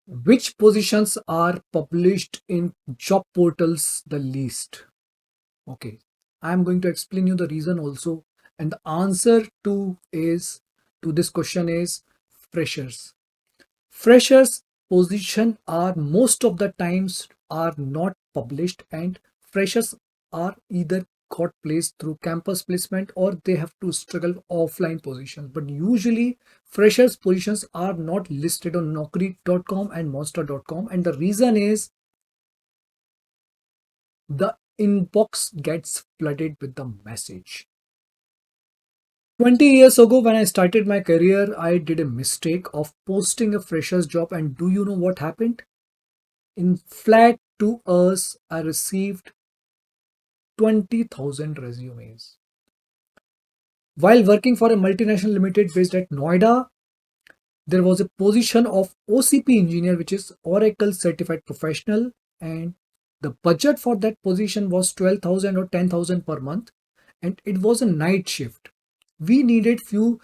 Which positions are published in job portals the least? Okay, I'm going to explain you the reason also. And the answer to this question is freshers. Freshers position are most of the times are not published, and freshers are either got placed through campus placement or they have to struggle offline positions. But usually freshers positions are not listed on naukri.com and monster.com, and the reason is the inbox gets flooded with the message. 20 years ago, when I started my career, I did a mistake of posting a fresher's job, and do you know what happened? In flat 2 hours, I received 20,000 resumes. While working for a multinational limited based at Noida, there was a position of OCP engineer, which is Oracle Certified Professional, and the budget for that position was 12,000 or 10,000 per month, and it was a night shift. We needed few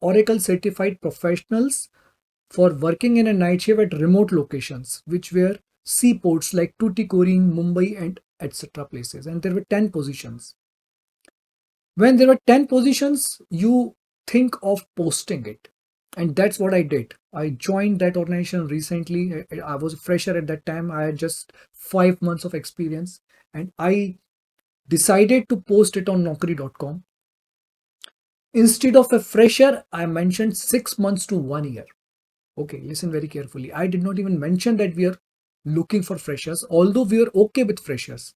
Oracle Certified Professionals for working in a night shift at remote locations, which were seaports like Tuticorin, Mumbai, and etc. places. And there were 10 positions. When there were 10 positions, you think of posting it. And that's what I did. I joined that organization recently. I was a fresher at that time. I had just 5 months of experience. And I decided to post it on Naukri.com. Instead of a fresher, I mentioned 6 months to 1 year. Okay, listen very carefully. I did not even mention that we are looking for freshers, although we are okay with freshers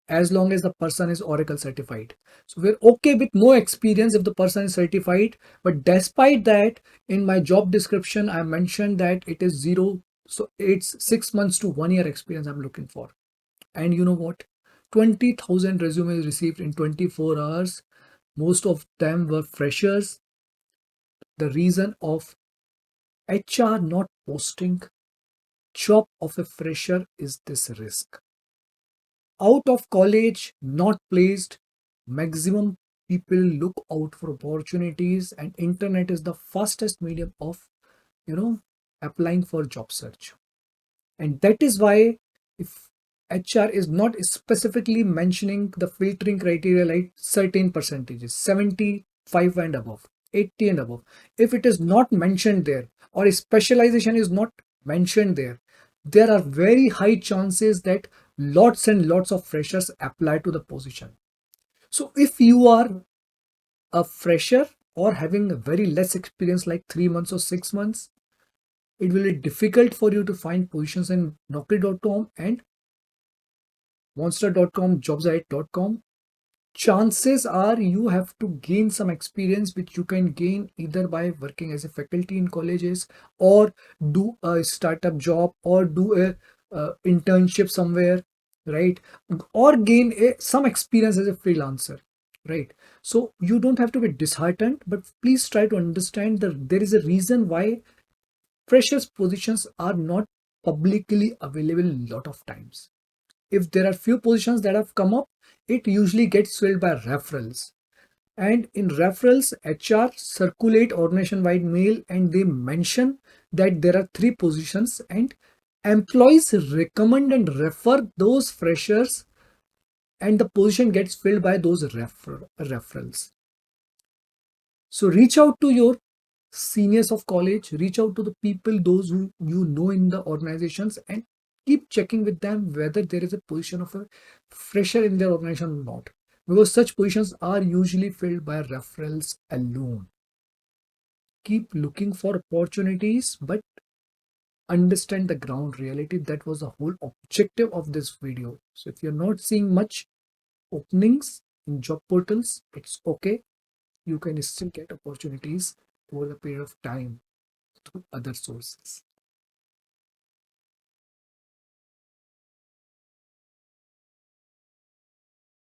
as long as the person is Oracle certified. So we're okay with no experience if the person is certified. But despite that, in my job description, I mentioned that it is zero. So it's 6 months to 1 year experience I'm looking for. And you know what? 20,000 resumes received in 24 hours. Most of them were freshers. The reason of HR not posting job of a fresher is this risk. Out of college, not placed, maximum people look out for opportunities, and internet is the fastest medium of, applying for job search. And that is why if HR is not specifically mentioning the filtering criteria like certain percentages, 75 and above, 80 and above, if it is not mentioned there or a specialization is not mentioned there, there are very high chances that lots and lots of freshers apply to the position. So if you are a fresher or having a very less experience like 3 months or 6 months, it will be difficult for you to find positions in Naukri.com and Monster.com, Jobsite.com. Chances are you have to gain some experience, which you can gain either by working as a faculty in colleges or do a startup job or do a internship somewhere, right? Or gain some experience as a freelancer, right? So you don't have to be disheartened, but please try to understand that there is a reason why freshers positions are not publicly available a lot of times. If there are few positions that have come up, it usually gets filled by referrals. And in referrals, HR circulate organization wide mail and they mention that there are three positions, and employees recommend and refer those freshers, and the position gets filled by those referrals. So reach out to your seniors of college, reach out to the people, those who you know in the organizations, and keep checking with them whether there is a position of a fresher in their organization or not. Because such positions are usually filled by referrals alone. Keep looking for opportunities, but understand the ground reality. That was the whole objective of this video. So if you're not seeing much openings in job portals, it's okay. You can still get opportunities over the period of time through other sources.